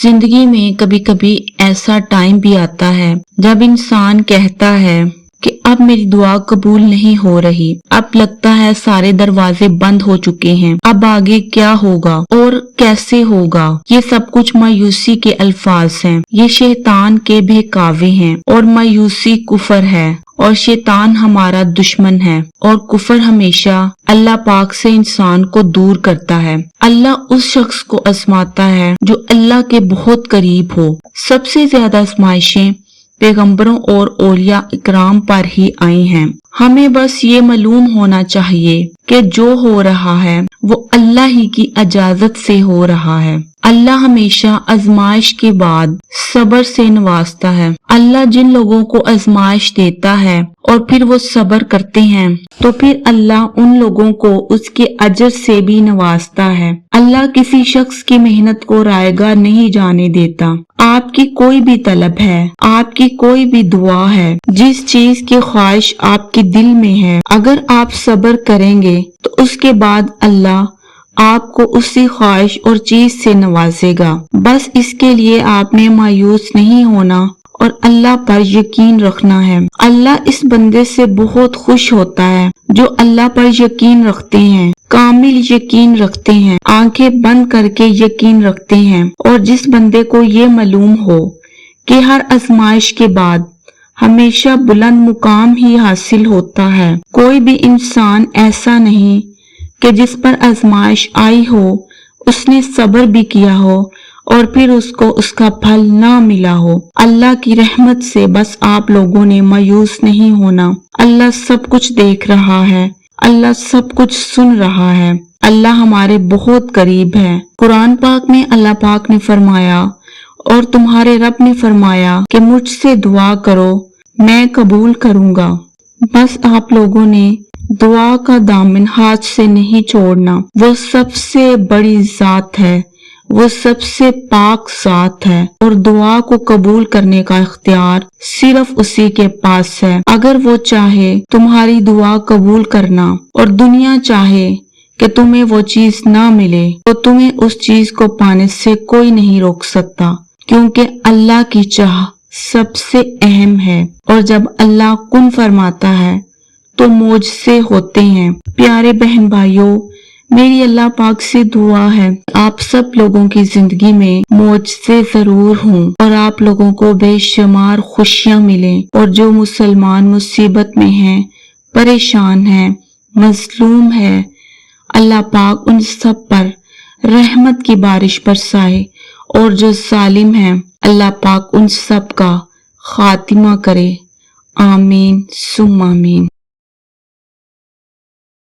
जिंदगी में कभी कभी ऐसा टाइम भी आता है जब इंसान कहता है कि अब मेरी दुआ कबूल नहीं हो रही, अब लगता है सारे दरवाजे बंद हो चुके हैं, अब आगे क्या होगा और कैसे होगा। ये सब कुछ मायूसी के अल्फाज हैं, ये शैतान के बहकावे हैं और मायूसी कुफर है और शैतान हमारा दुश्मन है और कुफर हमेशा अल्लाह पाक से इंसान को दूर करता है। अल्लाह उस शख्स को आजमाता है जो अल्लाह के बहुत करीब हो। सबसे ज्यादा आजमाइशें पैगंबरों और औलिया इकराम पर ही आई हैं। हमें बस ये मालूम होना चाहिए कि जो हो रहा है वो अल्लाह ही की इजाजत से हो रहा है। अल्लाह हमेशा आजमाइश के बाद सब्र से नवाजता है। अल्लाह जिन लोगों को आजमाइश देता है और फिर वो सब्र करते हैं तो फिर अल्लाह उन लोगों को उसके अजर से भी नवाजता है। अल्लाह किसी शख्स की मेहनत को रायगा नहीं जाने देता। आपकी कोई भी तलब है, आपकी कोई भी दुआ है, जिस चीज की ख्वाहिश आपके दिल में है, अगर आप सब्र करेंगे तो उसके बाद अल्लाह आपको उसी ख्वाहिश और चीज से नवाजेगा। बस इसके लिए आपने मायूस नहीं होना और अल्लाह पर यकीन रखना है। अल्लाह इस बंदे से बहुत खुश होता है जो अल्लाह पर यकीन रखते हैं, कामिल यकीन रखते हैं, आंखें बंद करके यकीन रखते हैं। और जिस बंदे को ये मालूम हो कि हर आजमाइश के बाद हमेशा बुलंद मुकाम ही हासिल होता है। कोई भी इंसान ऐसा नहीं कि जिस पर आजमाइश आई हो उसने सब्र भी किया हो और फिर उसको उसका फल ना मिला हो। अल्लाह की रहमत से बस आप लोगों ने मायूस नहीं होना। अल्लाह सब कुछ देख रहा है, अल्लाह सब कुछ सुन रहा है, अल्लाह हमारे बहुत करीब है। कुरान पाक में अल्लाह पाक ने फरमाया और तुम्हारे रब ने फरमाया कि मुझसे दुआ करो मैं कबूल करूंगा। बस आप लोगों ने दुआ का दामन हाथ से नहीं छोड़ना। वो सबसे बड़ी जात है, वो सबसे पाक जात है और दुआ को कबूल करने का इख्तियार सिर्फ उसी के पास है। अगर वो चाहे तुम्हारी दुआ कबूल करना और दुनिया चाहे कि तुम्हें वो चीज ना मिले तो तुम्हें उस चीज को पाने से कोई नहीं रोक सकता, क्योंकि अल्लाह की चाह सबसे अहम है। और जब अल्लाह कुन फरमाता है तो मौजज़े होते हैं। प्यारे बहन भाइयों, मेरी अल्लाह पाक से दुआ है आप सब लोगों की जिंदगी में मौजज़े जरूर हों और आप लोगों को बेशुमार खुशियां मिलें। और जो मुसलमान मुसीबत में हैं, परेशान हैं, मजलूम है, अल्लाह पाक उन सब पर रहमत की बारिश बरसाए और जो जालिम हैं अल्लाह पाक उन सब का खातिमा करे। आमीन सुम्मा आमीन।